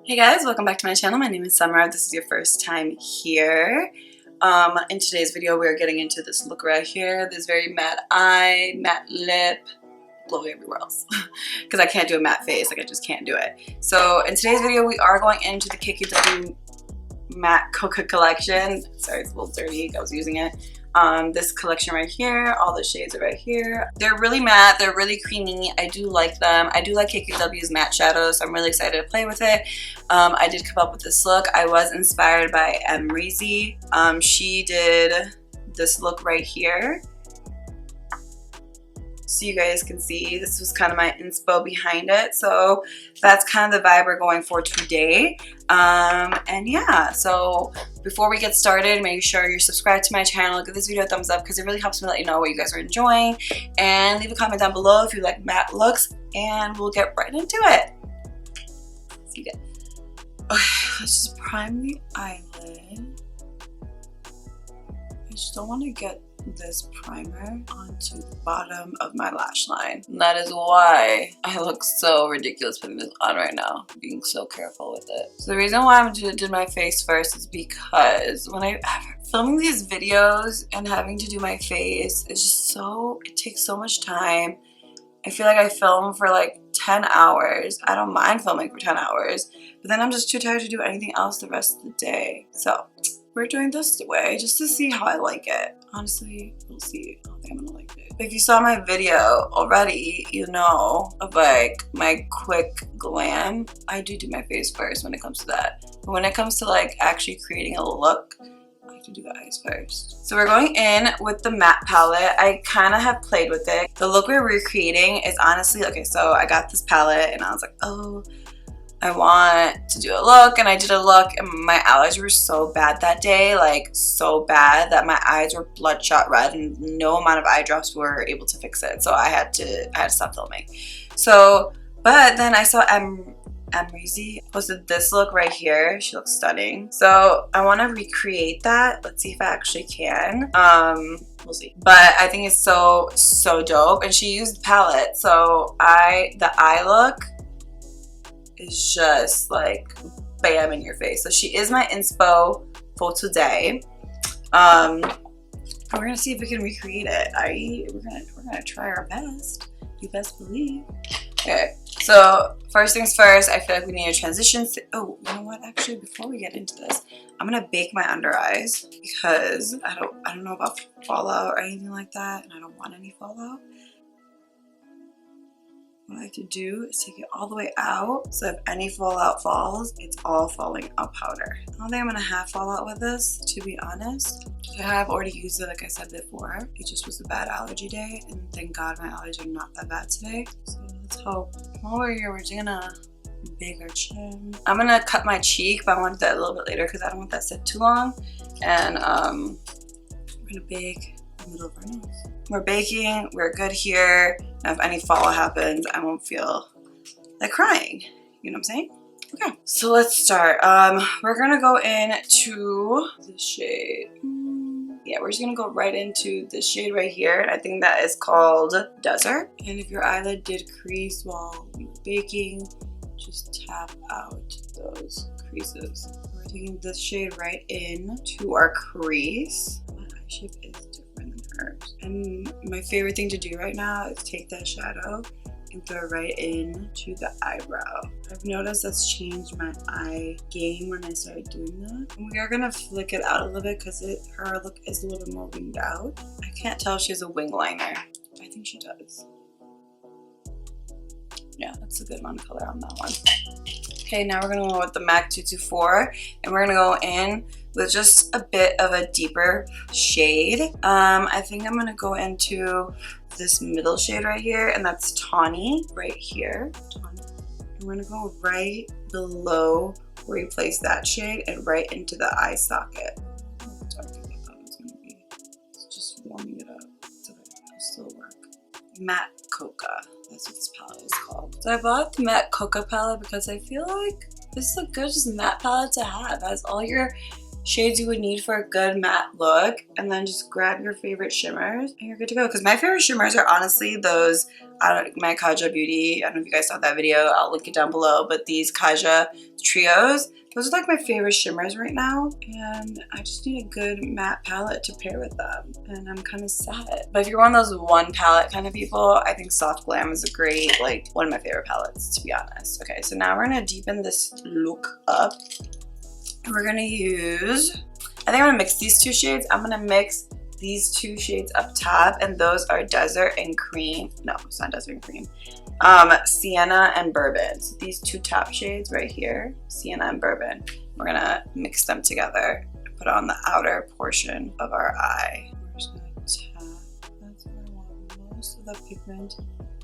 Hey guys, welcome back to my channel. My name is Summer. If this is your first time here. In today's video, we're getting into this look right here. This very matte eye, matte lip, blowy everywhere else. Because I can't do a matte face, like I just can't do it. So in today's video, we are going into the KKW Matte Cocoa collection. Sorry, it's a little dirty. I was using it. This collection right here, all the shades are right here. They're really matte, they're really creamy. I do like them. I do like KKW's matte shadows, so I'm really excited to play with it. I did come up with this look. I was inspired by Mercier. She did this look right here. So you guys can see this was kind of my inspo behind it. So that's kind of the vibe we're going for today. And yeah, so before we get started, make sure you're subscribed to my channel. Give this video a thumbs up because it really helps me let you know what you guys are enjoying. And leave a comment down below if you like matte looks, and we'll get right into it. So you get, okay, let's just prime the eyelid. I just don't want to get this primer onto the bottom of my lash line. And that is why I look so ridiculous putting this on right now. Being so careful with it. So the reason why I'm doing my face first is because when I filming these videos and having to do my face is just so, it takes so much time. I feel like I film for like 10 hours. I don't mind filming for 10 hours, but then I'm just too tired to do anything else the rest of the day. So we're doing this way just to see how I like it. Honestly, we'll see. I don't think I'm gonna like it. If you saw my video already, you know of like my quick glam. I do my face first when it comes to that. But when it comes to like actually creating a look, I have to do the eyes first. So we're going in with the matte palette. I kind of have played with it. The look we're recreating is honestly, okay, so I got this palette and I was like, oh, I want to do a look, and I did a look and my allergies were so bad that day, like so bad that my eyes were bloodshot red and no amount of eye drops were able to fix it. So I had to stop filming. So, but then I saw Mercier posted this look right here. She looks stunning. So I want to recreate that. Let's see if I actually can. We'll see. But I think it's so dope. And she used the palette. So the eye look is just like bam in your face. So she is my inspo for today. We're gonna see if we can recreate it. We're gonna try our best. You best believe. Okay, so first things first, I feel like we need a transition. Oh, you know what? Actually, before we get into this, I'm gonna bake my under eyes because I don't know about fallout or anything like that, and I don't want any fallout. What I like to do is take it all the way out, so if any fallout falls, it's all falling out powder. I don't think I'm gonna have fallout with this, to be honest. I have already used it, like I said before. It just was a bad allergy day, and thank God my allergies are not that bad today. So let's hope. Over here, we're just gonna bake our chin. I'm gonna cut my cheek, but I want that a little bit later because I don't want that to sit too long. And we're gonna bake the middle of our nose. We're baking, we're good here. Now if any fallout happens, I won't feel like crying. You know what I'm saying? Okay, so let's start. We're gonna go into the shade. Yeah, we're just gonna go right into this shade right here. And I think that is called Desert. And if your eyelid did crease while you were baking, just tap out those creases. We're taking this shade right in to our crease. My eye shape is different than hers. And my favorite thing to do right now is take that shadow and throw it right in to the eyebrow. I've noticed that's changed my eye game when I started doing that. And we are gonna flick it out a little bit because her look is a little bit more winged out. I can't tell if she has a wing liner. I think she does. Yeah, that's a good amount of color on that one. Okay, now we're gonna go with the MAC 224, and we're gonna go in with just a bit of a deeper shade. I think I'm gonna go into this middle shade right here, and that's Tawny right here. Tawny. And we're gonna go right below where you place that shade and right into the eye socket. It's darker than I thought it was gonna be. It's just warming it up. It's okay, it'll still work. Matte Cocoa. That's what this palette is called. So I bought the Matte Cocoa palette because I feel like this is a good just matte palette to have. It has all your shades you would need for a good matte look, and then just grab your favorite shimmers and you're good to go. Because my favorite shimmers are honestly those, my KKW Beauty, I don't know if you guys saw that video, I'll link it down below, but these KKW trios, those are like my favorite shimmers right now, and I just need a good matte palette to pair with them, and I'm kind of sad. But if you're one of those one palette kind of people, I think Soft Glam is a great, like, one of my favorite palettes, to be honest. Okay, so now we're gonna deepen this look up. We're gonna use, I think I'm gonna mix these two shades. I'm gonna mix these two shades up top, and those are Desert and Cream. No, it's not Desert and Cream. Sienna and Bourbon. So these two top shades right here, Sienna and Bourbon. We're gonna mix them together and put it on the outer portion of our eye. We're just gonna tap. That's where I want most of the pigment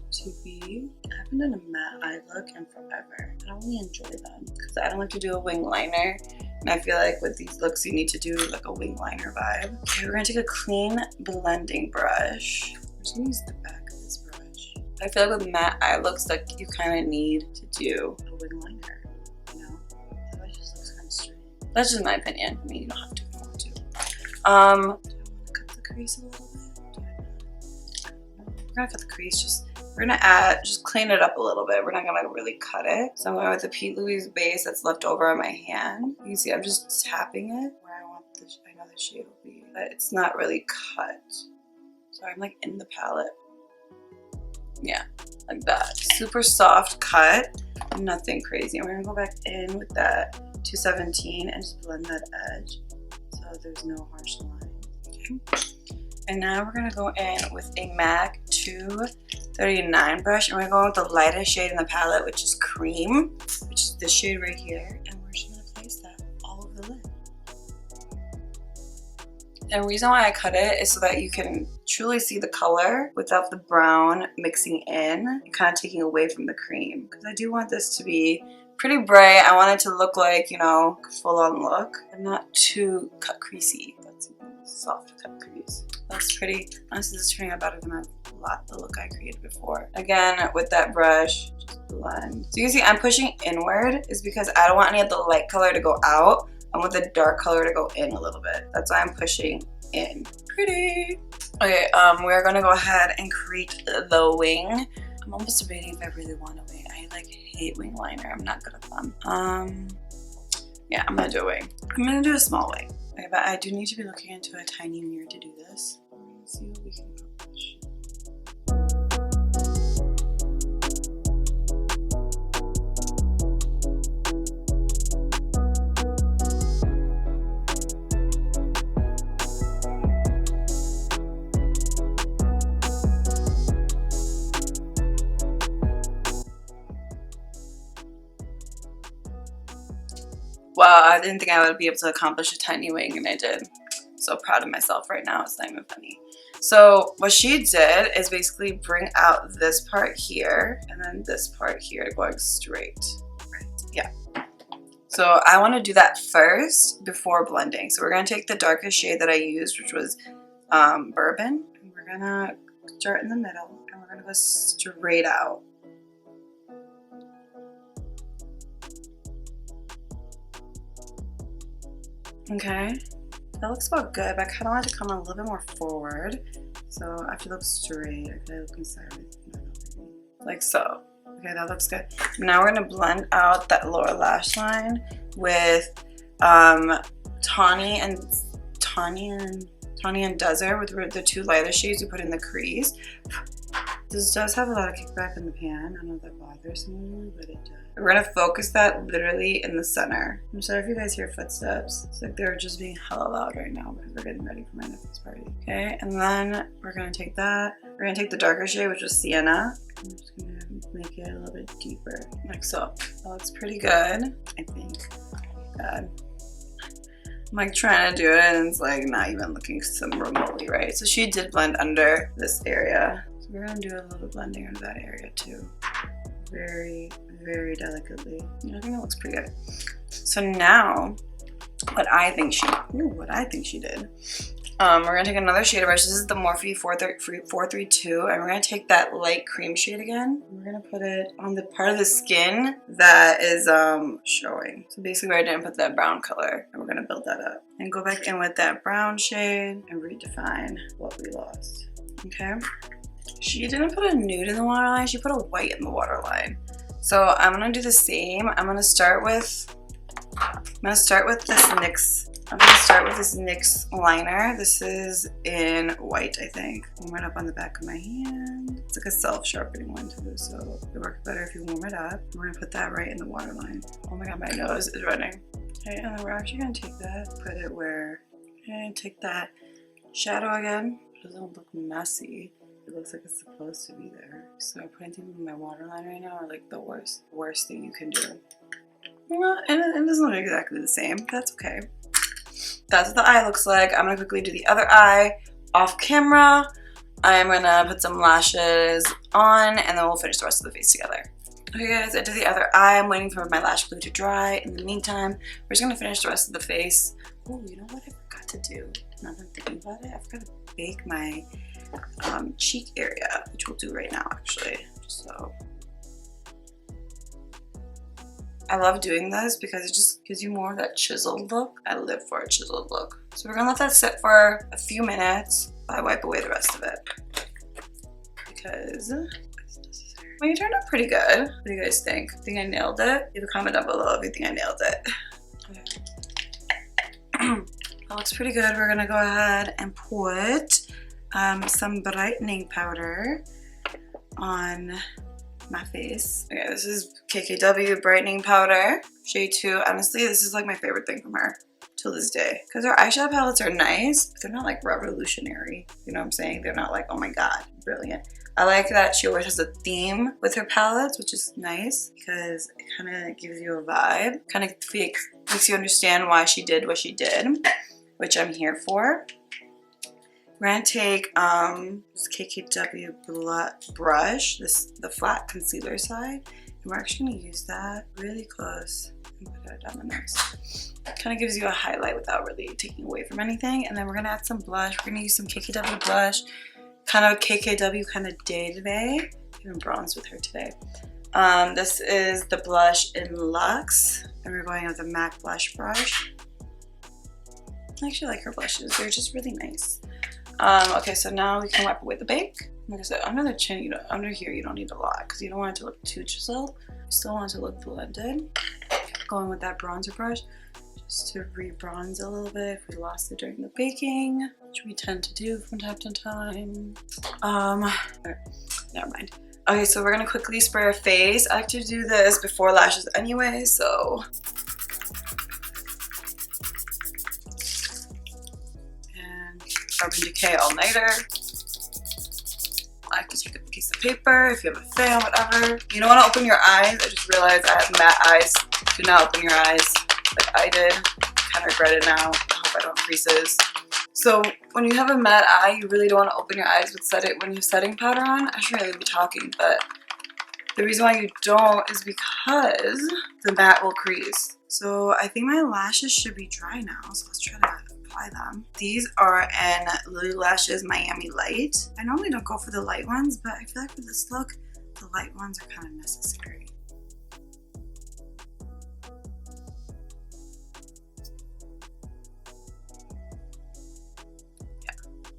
to be. I haven't done a matte eye look in forever. I don't really enjoy them because I don't like to do a wing liner. And I feel like with these looks, you need to do like a wing liner vibe. Okay, we're gonna take a clean blending brush. I'm just gonna use the back of this brush. I feel like with matte eye looks, like you kind of need to do a wing liner, you know? Otherwise it just looks kind of straight. That's just my opinion. I mean, you don't have to if you want to. Do I want to cut the crease a little bit? We're gonna cut the crease, we're gonna add, just clean it up a little bit. We're not gonna really cut it. So I'm going with the Pete Louise base that's left over on my hand. You can see I'm just tapping it where I want this, I know the shade will be, but it's not really cut. So I'm like in the palette. Yeah, like that. Super soft cut, nothing crazy. And we're gonna go back in with that 217 and just blend that edge so there's no harsh line. Okay. And now we're gonna go in with a MAC 239 brush, and we're going with the lightest shade in the palette, which is Creme, which is this shade right here. And we're just gonna place that all over the lid. And the reason why I cut it is so that you can truly see the color without the brown mixing in and kind of taking away from the cream. Because I do want this to be pretty bright. I want it to look like, you know, full on look, and not too cut creasy. That's a soft cut crease. That's pretty. Honestly, this is turning out better than the look I created before. Again, with that brush, just blend. So you can see I'm pushing inward is because I don't want any of the light color to go out. I want the dark color to go in a little bit. That's why I'm pushing in. Pretty. Okay, we're gonna go ahead and create the wing. I'm almost debating if I really want a wing. I like hate wing liner. I'm not good at them. Yeah, I'm gonna do a wing. I'm gonna do a small wing. Okay, but I do need to be looking into a tiny mirror to do this. Let's see what we can accomplish. Wow, I didn't think I would be able to accomplish a tiny wing, and I did. So proud of myself right now. It's not even funny. So what she did is basically bring out this part here and then this part here going straight. Right? Yeah. So I want to do that first before blending. So we're going to take the darkest shade that I used, which was Bourbon. And we're going to start in the middle and we're going to go straight out. Okay, that looks about good, but I kind of want it to come a little bit more forward. So I have to look straight. I could look inside, like so. Okay, that looks good. Now we're gonna blend out that lower lash line with Tawny and Desert, with the two lighter shades we put in the crease. This does have a lot of kickback in the pan. I don't know if that bothers someone, but it does. We're gonna focus that literally in the center. I'm sorry if you guys hear footsteps. It's like they're just being hella loud right now because we're getting ready for my nephew's party. Okay, and then we're gonna take that. We're gonna take the darker shade, which was Sienna. I'm just gonna make it a little bit deeper, like so. That looks pretty good, I think. God. I'm like trying to do it and it's like not even looking some remotely right. So she did blend under this area. So we're gonna do a little blending under that area too. Very, very delicately. I think that looks pretty good. So now, what I think she did We're gonna take another shade brush. This is the Morphe 432, and we're gonna take that light cream shade again. We're gonna put it on the part of the skin that is showing. So basically where I didn't put that brown color, and we're gonna build that up. And go back in with that brown shade and redefine what we lost. Okay. She didn't put a nude in the waterline, she put a white in the waterline. So I'm gonna do the same. I'm gonna start with this NYX. I'm gonna start with this NYX liner. This is in white, I think. Warm it up on the back of my hand. It's like a self-sharpening one too, so it works better if you warm it up. We're gonna put that right in the waterline. Oh my god, my nose is running. Okay, and then we're actually gonna take that, put it where, and take that shadow again. It doesn't look messy. It looks like it's supposed to be there. So putting things in my waterline right now are like the worst thing you can do. Well, and it doesn't look exactly the same. That's okay. That's what the eye looks like. I'm gonna quickly do the other eye off camera. I'm gonna put some lashes on and then we'll finish the rest of the face together. Okay guys, I did the other eye. I'm waiting for my lash glue to dry. In the meantime, we're just gonna finish the rest of the face. Oh, you know what I forgot to do? Now that I'm thinking about it, I forgot to bake my cheek area, which we'll do right now actually. So I love doing this because it just gives you more of that chiseled look. I live for a chiseled look. So we're gonna let that sit for a few minutes while I wipe away the rest of it. Because it's necessary. Well, you turned out pretty good. What do you guys think? Think I nailed it? Leave a comment down below if you think I nailed it. Okay. That looks pretty good. We're gonna go ahead and put some brightening powder on my face. Okay, this is KKW brightening powder, shade 2. Honestly, this is like my favorite thing from her till this day. Because her eyeshadow palettes are nice, but they're not like revolutionary. You know what I'm saying? They're not like, oh my god, brilliant. I like that she always has a theme with her palettes, which is nice because it kind of gives you a vibe. Kind of makes you understand why she did what she did, which I'm here for. We're gonna take this KKW brush, the flat concealer side, and we're actually gonna use that really close and put it down the nose. Kind of gives you a highlight without really taking away from anything. And then we're gonna add some blush. We're gonna use some KKW blush, kind of KKW kind of day today. Even bronze with her today. This is the blush in Luxe, and we're going with a MAC blush brush. I actually like her blushes. They're just really nice. Okay, so now we can wipe away the bake. Like I said, under the chin, under here, you don't need a lot because you don't want it to look too chiseled. You still want it to look blended. Going with that bronzer brush just to re-bronze a little bit if we lost it during the baking, which we tend to do from time to time. Never mind. Okay, so we're gonna quickly spray our face. I like to do this before lashes anyway, so. Decay all-nighter. I like to take a piece of paper if you have a fan, whatever. You don't want to open your eyes. I just realized I have matte eyes. Do not open your eyes like I did. I kind of regret it now. I hope I don't creases. So when you have a matte eye, you really don't want to open your eyes when you have setting powder on. I shouldn't really be talking, but the reason why you don't is because the matte will crease. So I think my lashes should be dry now, so let's try to apply them. These are in Lily Lashes Miami Light. I normally don't go for the light ones, but I feel like for this look, the light ones are kind of necessary. Yeah,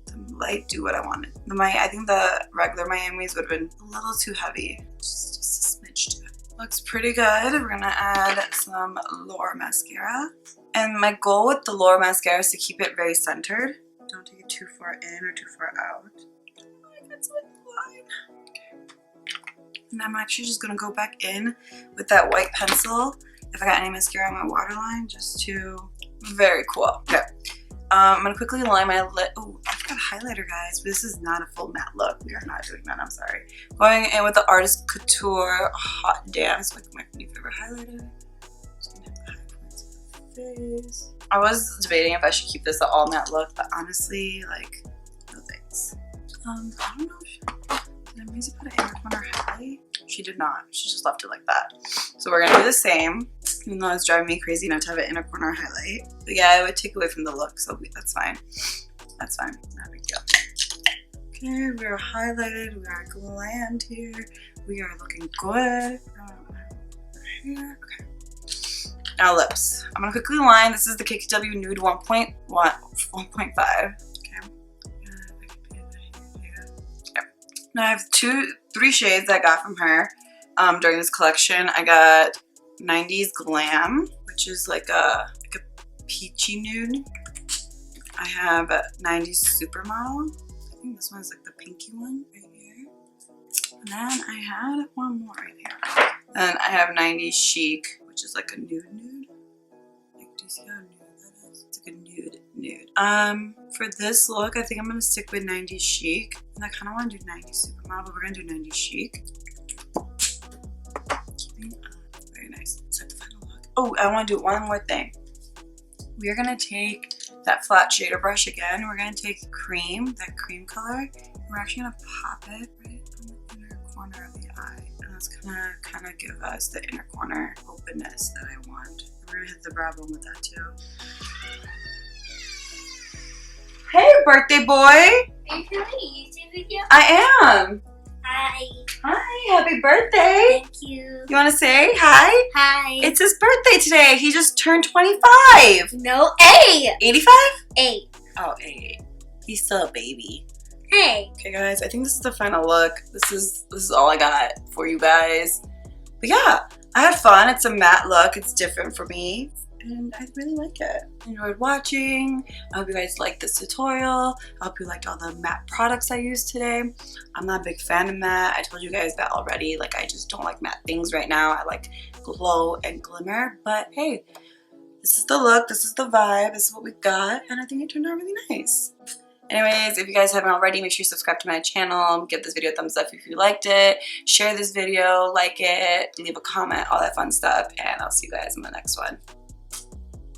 the light do what I wanted. I think the regular Miamis would have been a little too heavy. Just a smidge to it. Looks pretty good. We're gonna add some Laura mascara. And my goal with the Laura mascara is to keep it very centered. Don't take it too far in or too far out. Oh, I got some line. Okay. And I'm actually just gonna go back in with that white pencil. If I got any mascara on my waterline, just to, very cool. Okay. I'm gonna quickly line my lip. Oh, I forgot a highlighter, guys. This is not a full matte look. We are not doing that. I'm sorry. Going in with the Artist Couture Hot Dance, like my new favorite highlighter. Just gonna have the high points of the face. I was debating if I should keep this an all matte look, but honestly, like, no thanks. I don't know. Did I maybe put an inner corner highlight? She did not. She just left it like that. So we're gonna do the same. Even though it's driving me crazy not to have an inner corner highlight. But yeah, it would take away from the look, so that's fine. That's fine. Not a big deal. Okay, we are highlighted. We are glammed here. We are looking good. Here. Okay. Now lips. I'm gonna quickly line. This is the KKW Nude 1.5. Okay. Now I have 3 shades that I got from her during this collection. I got 90s Glam, which is like a peachy nude. I have 90s Supermodel. I think this one's like the pinky one right here. And then I had one more right here. And I have 90s Chic, which is like a nude. Like, do you see how nude that is? It's like a nude. For this look, I think I'm gonna stick with 90s Chic. And I kind of want to do 90s Supermodel, but we're gonna do 90s Chic. Keeping up. Very nice. Is that the final look? Oh, I want to do one more thing. We are gonna take that flat shader brush again. We're gonna take Creme, that cream color. And we're actually gonna pop it right on the inner corner of the eye. And that's gonna kind of give us the inner corner openness that I want. We're gonna hit the brow bone with that too. Hey, birthday boy! Are you filming a YouTube video? I am. Hi. Hi, happy birthday. Thank you. You want to say hi? Hi. It's his birthday today. He just turned 25. No, 8. 85? 8. Oh, 8. He's still a baby. Hey. Okay, guys, I think this is the final look. This is all I got for you guys. But yeah, I had fun. It's a matte look. It's different for me. And I really like it. Enjoyed watching. I hope you guys liked this tutorial. I hope you liked all the matte products I used today. I'm not a big fan of matte. I told you guys that already. Like, I just don't like matte things right now. I like glow and glimmer. But hey, this is the look. This is the vibe. This is what we got. And I think it turned out really nice. Anyways, if you guys haven't already, make sure you subscribe to my channel. Give this video a thumbs up if you liked it. Share this video, like it, leave a comment, all that fun stuff. And I'll see you guys in the next one.